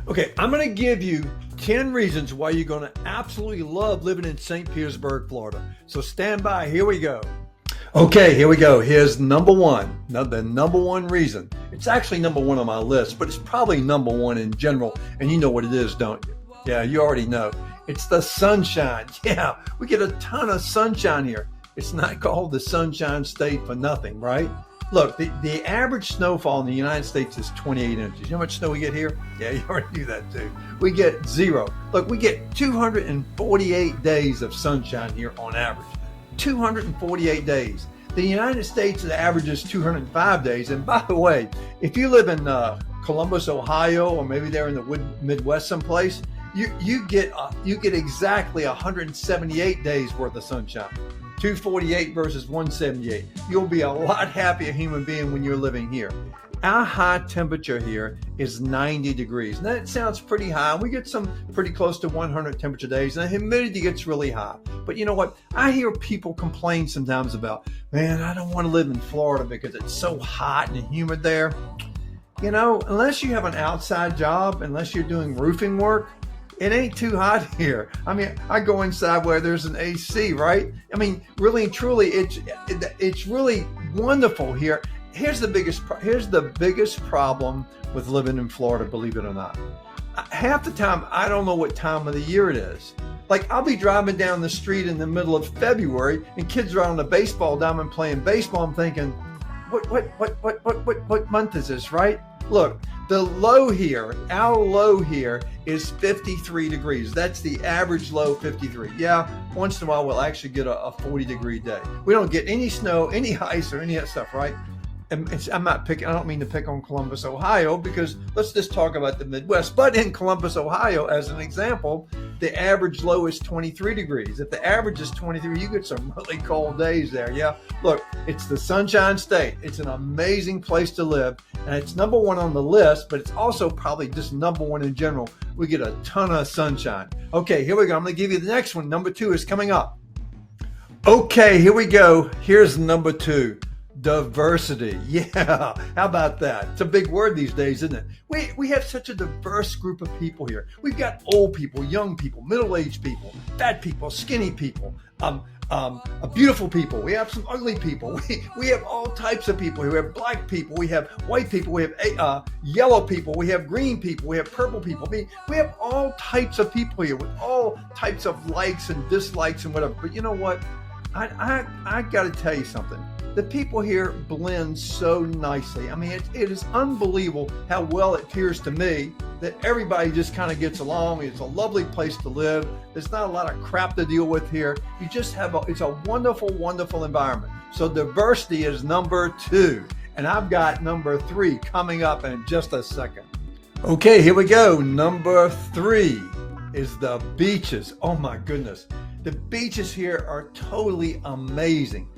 Okay, I'm going to give you 10 reasons why you're going to absolutely love living in St. Petersburg, Florida. So stand by. Here we go. Okay, here we go. Here's number one. Now, the number one reason. It's actually number one on my list, but it's probably number one in general. And you know what it is, don't you? Yeah, you already know. It's the sunshine. Yeah, we get a ton of sunshine here. It's not called the Sunshine State for nothing, right? Look, the average snowfall in the United States is 28 inches. You know how much snow we get here? Yeah, you already knew that too. We get zero. Look, we get 248 days of sunshine here on average. 248 days. The United States, the average is 205 days. And by the way, if you live in Columbus, Ohio, or maybe they're in the Midwest someplace, you get exactly 178 days worth of sunshine. 248 versus 178. You'll be a lot happier human being when you're living here. Our high temperature here is 90 degrees. Now that sounds pretty high. We get some pretty close to 100 temperature days, and the humidity gets really high. But you know what? I hear people complain sometimes about, man, I don't want to live in Florida because it's so hot and humid there. You know, unless you have an outside job, unless you're doing roofing work, it ain't too hot here. I mean, I go inside where there's an AC, right? I mean, really and truly, it's really wonderful here. Here's the biggest problem with living in Florida, believe it or not. Half the time, I don't know what time of the year it is. Like, I'll be driving down the street in the middle of February, and kids are on the baseball diamond playing baseball. I'm thinking, what month is this, right? Look, the low here, our low here is 53 degrees. That's the average low, 53. Yeah, once in a while we'll actually get a 40-degree day. We don't get any snow, any ice, or any of that stuff, right? And I don't mean to pick on Columbus, Ohio, because let's just talk about the Midwest. But in Columbus, Ohio, as an example, the average low is 23 degrees. If the average is 23, you get some really cold days there. Yeah, look, it's the Sunshine State. It's an amazing place to live, and it's number one on the list, but it's also probably just number one in general. We get a ton of sunshine. Okay, here we go. I'm going to give you the next one. Number two is coming up. Okay, here we go. Here's number two. Diversity. Yeah, how about that? It's a big word these days, isn't it? We have such a diverse group of people here. We've got old people, young people, middle-aged people, fat people, skinny people, beautiful people. We have some ugly people. We have all types of people. We have black people. We have white people. We have yellow people. We have green people. We have purple people. We have all types of people here with all types of likes and dislikes and whatever. But you know what? I got to tell you something. The people here blend so nicely. I mean, it is unbelievable how well it appears to me that everybody just kind of gets along. It's a lovely place to live. There's not a lot of crap to deal with here. You just have it's a wonderful, wonderful environment. So diversity is number two. And I've got number three coming up in just a second. Okay, here we go. Number three is the beaches. Oh my goodness. The beaches here are totally amazing.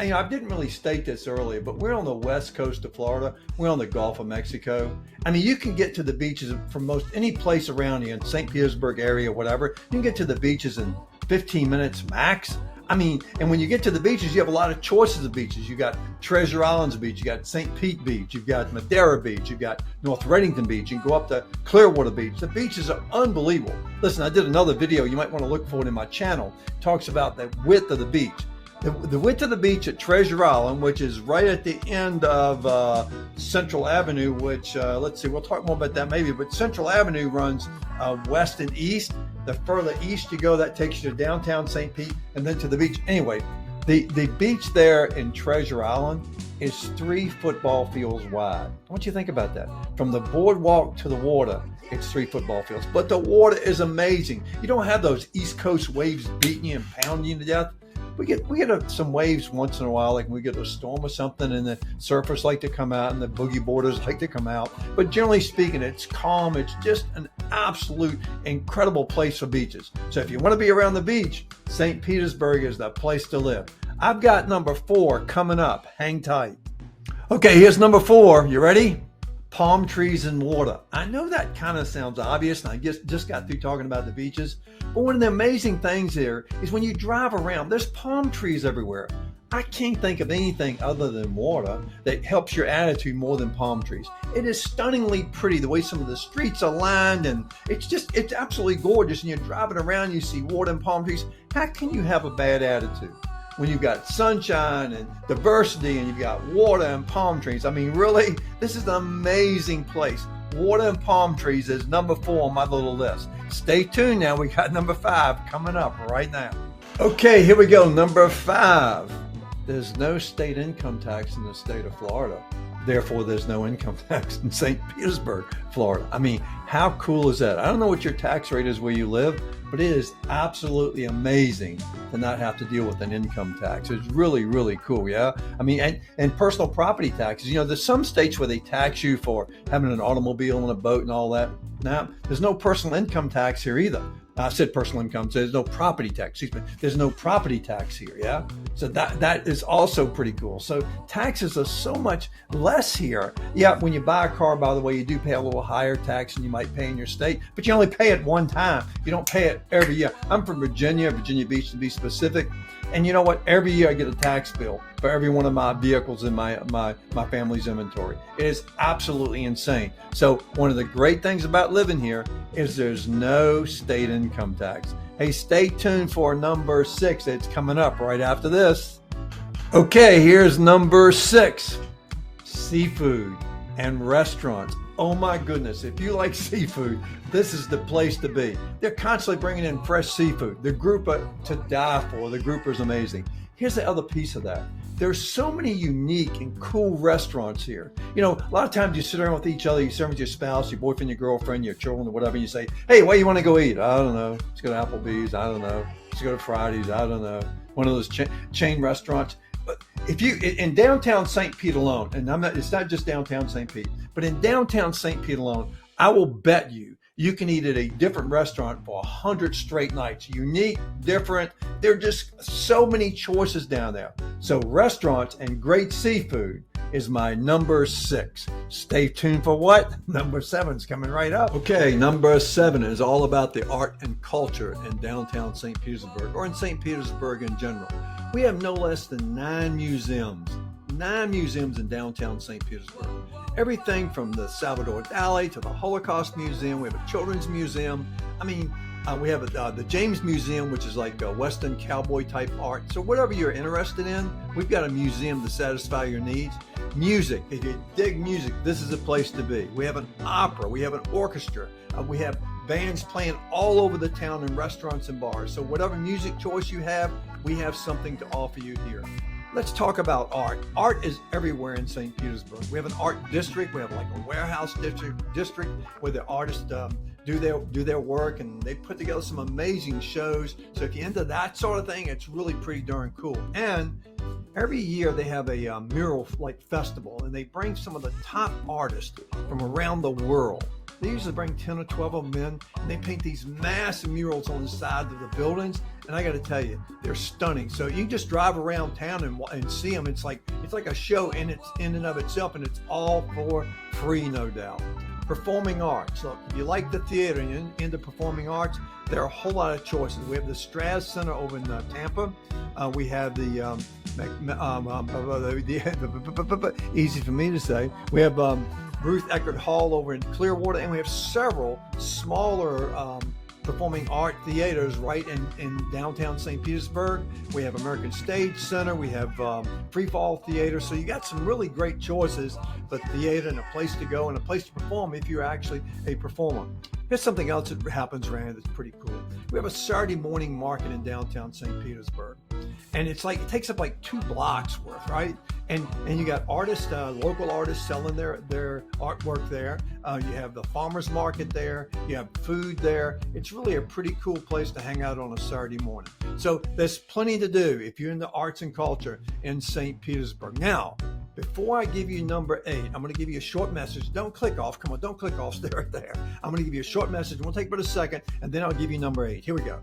You know, I didn't really state this earlier, but we're on the west coast of Florida. We're on the Gulf of Mexico. I mean, you can get to the beaches from most any place around here in St. Petersburg area, whatever. You can get to the beaches in 15 minutes max. I mean, and when you get to the beaches, you have a lot of choices of beaches. You got Treasure Islands Beach, you got St. Pete Beach, you've got Madeira Beach, you've got North Reddington Beach. You can go up to Clearwater Beach. The beaches are unbelievable. Listen, I did another video. You might want to look for it in my channel. It talks about the width of the beach. The width of the beach at Treasure Island, which is right at the end of Central Avenue, which, let's see, we'll talk more about that maybe, but Central Avenue runs west and east. The further east you go, that takes you to downtown St. Pete and then to the beach. Anyway, the beach there in Treasure Island is 3 football fields wide. What do you think about that? From the boardwalk to the water, it's 3 football fields. But the water is amazing. You don't have those East Coast waves beating you and pounding you to death. We get some waves once in a while, like we get a storm or something, and the surfers like to come out and the boogie boarders like to come out. But generally speaking, it's calm. It's just an absolute incredible place for beaches. So if you want to be around the beach, St. Petersburg is the place to live. I've got number 4 coming up. Hang tight. Okay, here's number 4. You ready? Palm trees and water. I know that kind of sounds obvious, and I just got through talking about the beaches. But one of the amazing things here is when you drive around, there's palm trees everywhere. I can't think of anything other than water that helps your attitude more than palm trees. It is stunningly pretty, the way some of the streets are lined, and it's absolutely gorgeous. And you're driving around, you see water and palm trees. How can you have a bad attitude when you've got sunshine and diversity and you've got water and palm trees? I mean, really, this is an amazing place. Water and palm trees is number 4 on my little list. Stay tuned now. We got number 5 coming up right now. Okay, here we go. Number 5. There's no state income tax in the state of Florida. Therefore, there's no income tax in St. Petersburg, Florida. I mean, how cool is that? I don't know what your tax rate is where you live, but it is absolutely amazing to not have to deal with an income tax. It's really, really cool, yeah? I mean, and personal property taxes. You know, there's some states where they tax you for having an automobile and a boat and all that. Now, there's no personal income tax here either. I said personal income, so there's no property tax. Excuse me. There's no property tax here, yeah? So that is also pretty cool. So taxes are so much less here. Yeah, when you buy a car, by the way, you do pay a little higher tax than you might pay in your state, but you only pay it one time. You don't pay it every year. I'm from Virginia Beach to be specific. And you know what? Every year I get a tax bill for every one of my vehicles in my family's inventory. It is absolutely insane. So one of the great things about living here is there's no state income tax. Hey, stay tuned for number 6. It's coming up right after this. Okay, here's number 6. Seafood and restaurants. Oh my goodness, if you like seafood, this is the place to be. They're constantly bringing in fresh seafood. The grouper to die for. The grouper is amazing. Here's the other piece of that. There's so many unique and cool restaurants here. You know, a lot of times you sit around with each other, you sit with your spouse, your boyfriend, your girlfriend, your children, or whatever, and you say, hey, where you want to go eat? I don't know. Let's go to Applebee's. I don't know. Let's go to Fridays. I don't know. One of those chain restaurants. But if you, in downtown St. Pete alone, and it's not just downtown St. Pete, but in downtown St. Pete alone, I will bet you can eat at a different restaurant for 100 straight nights. Unique, different. There are just so many choices down there. So restaurants and great seafood is my number 6. Stay tuned for what? Number 7's coming right up. Okay, number 7 is all about the art and culture in downtown St. Petersburg, or in St. Petersburg in general. We have no less than 9 museums. 9 museums in downtown St. Petersburg. Everything from the Salvador Dali to the Holocaust Museum. We have a children's museum. I mean, we have the James Museum, which is like a Western cowboy type art. So whatever you're interested in, we've got a museum to satisfy your needs. Music, if you dig music, this is a place to be. We have an opera, we have an orchestra, we have bands playing all over the town in restaurants and bars. So whatever music choice you have, we have something to offer you here. Let's talk about art. Art is everywhere in St. Petersburg. We have an art district. We have like a warehouse district where the artists do their work, and they put together some amazing shows. So if you're into that sort of thing, it's really pretty darn cool. And every year they have a mural like festival, and they bring some of the top artists from around the world. They usually bring 10 or 12 of them in, and they paint these massive murals on the side of the buildings. And I got to tell you, they're stunning. So you can just drive around town and see them. It's like a show in and of itself, and it's all for free, no doubt. Performing arts. Look, if you like the theater and you're into performing arts, there are a whole lot of choices. We have the Straz Center over in Tampa. We have the easy for me to say. We have Ruth Eckerd Hall over in Clearwater, and we have several smaller performing art theaters right in downtown St. Petersburg. We have American Stage Center. We have Free Fall Theater. So you got some really great choices for theater and a place to go and a place to perform if you're actually a performer. Here's something else that happens around that's pretty cool. We have a Saturday morning market in downtown St. Petersburg. And it takes up like 2 blocks worth, right? And you got artists, local artists selling their artwork there. You have the farmers market there. You have food there. It's really a pretty cool place to hang out on a Saturday morning. So there's plenty to do if you're into arts and culture in St. Petersburg. Now, before I give you number 8, I'm going to give you a short message. Don't click off. Come on, don't click off. Stay right there. I'm going to give you a short message. We'll take but a second, and then I'll give you number 8. Here we go.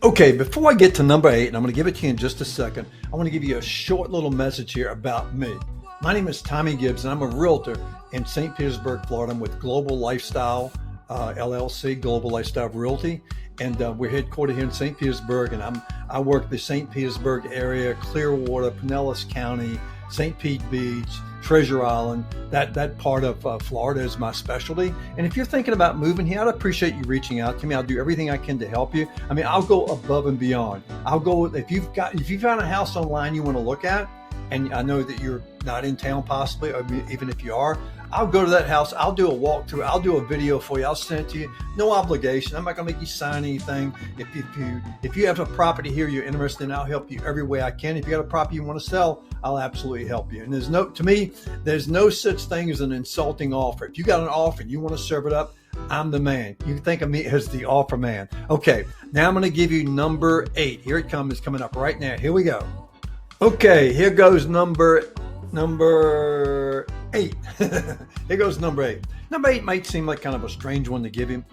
Okay, before I get to number 8, and I'm going to give it to you in just a second, I want to give you a short little message here about me. My name is Tommy Gibbs, and I'm a realtor in St. Petersburg, Florida. I'm with Global Lifestyle LLC, Global Lifestyle Realty, and we're headquartered here in St. Petersburg, and I work the St. Petersburg area, Clearwater, Pinellas County, St. Pete Beach, Treasure Island. That part of Florida is my specialty. And if you're thinking about moving here, I'd appreciate you reaching out to me. I'll do everything I can to help you. I mean, I'll go above and beyond. I'll go, if you found a house online you want to look at, and I know that you're not in town possibly, or even if you are, I'll go to that house. I'll do a walkthrough. I'll do a video for you. I'll send it to you. No obligation. I'm not going to make you sign anything. If you have a property here you're interested in, I'll help you every way I can. If you got a property you want to sell, I'll absolutely help you. And to me, there's no such thing as an insulting offer. If you got an offer and you want to serve it up, I'm the man. You think of me as the offer man. Okay, now I'm going to give you number 8. Here it comes. It's coming up right now. Here we go. Okay, here goes number 8. Here goes number 8. Number 8 might seem like kind of a strange one to give him,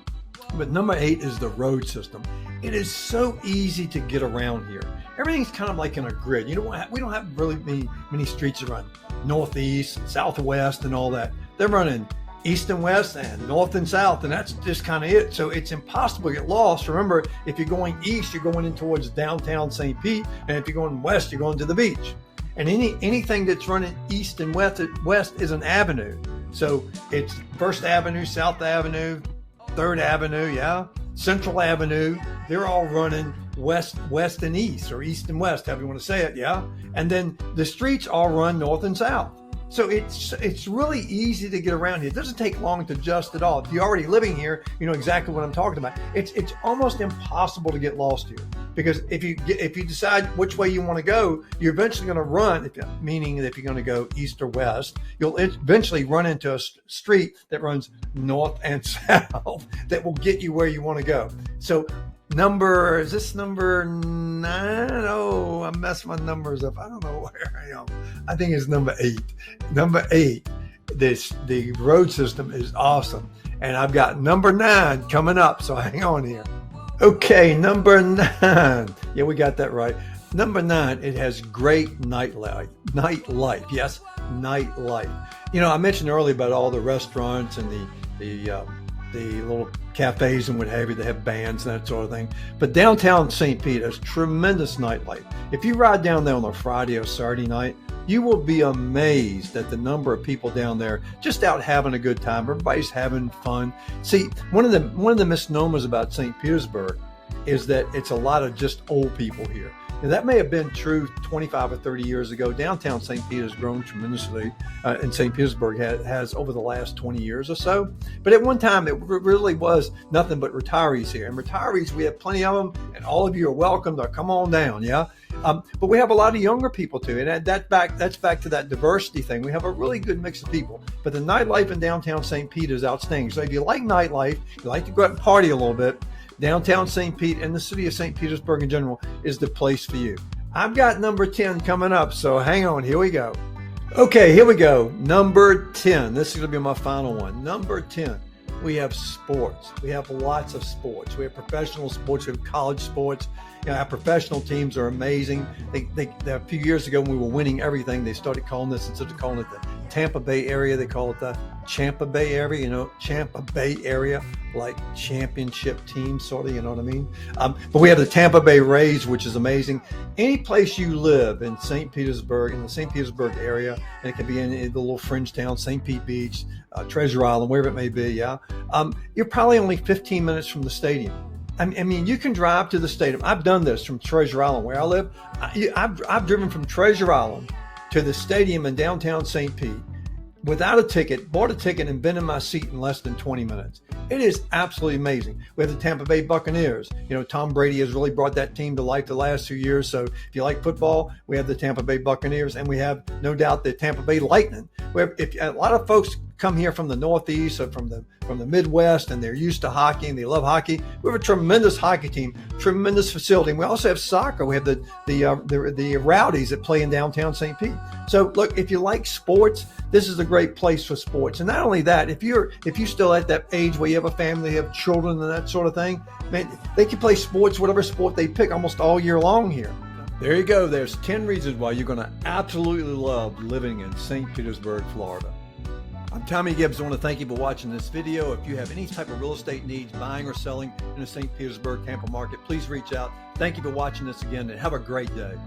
but number 8 is the road system. It is so easy to get around here. Everything's kind of like in a grid. We don't have really many streets that run northeast, southwest, and all that. They're running east and west and north and south, and that's just kind of it. So it's impossible to get lost. Remember, if you're going east, you're going in towards downtown St. Pete, and if you're going west, you're going to the beach. And anything that's running east and west is an avenue. So it's First Avenue, South Avenue, Third Avenue, Central Avenue. They're all running west and east, or east and west, however you want to say it, And then the streets all run north and south. So it's really easy to get around here. It doesn't take long to adjust at all. If you're already living here, you know exactly what I'm talking about. It's almost impossible to get lost here, because if you decide which way you want to go, you're eventually going to run. Meaning that if you're going to go east or west, you'll eventually run into a street that runs north and south that will get you where you want to go. So is this number 9? Oh, I'm messing my numbers up. I don't know where I am. I think it's number 8. Number 8, the road system is awesome. And I've got number 9 coming up, so hang on here. Okay, number 9. Yeah, we got that right. Number 9, it has great nightlife. Yes, nightlife. I mentioned earlier about all the restaurants and the little cafes and what have you. They have bands and that sort of thing. But downtown St. Pete has tremendous nightlife. If you ride down there on a Friday or Saturday night, you will be amazed at the number of people down there just out having a good time. Everybody's having fun. See, one of the misnomers about St. Petersburg is that it's a lot of just old people here. Now, that may have been true 25 or 30 years ago. Downtown St. Pete has grown tremendously, and St. Petersburg has over the last 20 years or so. But at one time, it really was nothing but retirees here. And retirees, we have plenty of them, and all of you are welcome to come on down, But we have a lot of younger people too, and that's back to that diversity thing. We have a really good mix of people. But the nightlife in downtown St. Pete is outstanding. So if you like nightlife, you like to go out and party a little bit, downtown St. Pete and the city of St. Petersburg in general is the place for you. I've got number 10 coming up, so hang on. Here we go. Okay, here we go. Number 10. This is going to be my final one. Number 10. We have sports. We have lots of sports. We have professional sports. We have college sports. Our professional teams are amazing. A few years ago, when we were winning everything, they started calling this, instead of calling it the Tampa Bay area, they call it the Champa Bay area. Champa Bay area, like championship team, sort of. You know what I mean? But we have the Tampa Bay Rays, which is amazing. Any place you live in St. Petersburg, in the St. Petersburg area, and it can be in the little fringe town, St. Pete Beach, Treasure Island, wherever it may be. You're probably only 15 minutes from the stadium. I mean, you can drive to the stadium. I've done this from Treasure Island, where I live. I've driven from Treasure Island to the stadium in downtown St. Pete without a ticket, bought a ticket, and been in my seat in less than 20 minutes. It is absolutely amazing. We have the Tampa Bay Buccaneers. Tom Brady has really brought that team to life the last 2 years. So if you like football, we have the Tampa Bay Buccaneers, and we have, no doubt, the Tampa Bay Lightning. If a lot of folks come here from the Northeast or from the Midwest, and they're used to hockey and they love hockey, we have a tremendous hockey team, tremendous facility. And we also have soccer. We have the Rowdies that play in downtown St. Pete. So look, if you like sports, this is a great place for sports. And not only that, if you're still at that age where you have a family, you have children and that sort of thing, man, they can play sports, whatever sport they pick, almost all year long here. There you go. There's 10 reasons why you're going to absolutely love living in St. Petersburg, Florida. I'm Tommy Gibbs. I want to thank you for watching this video. If you have any type of real estate needs, buying or selling in the St. Petersburg, Tampa market, please reach out. Thank you for watching this again, and have a great day.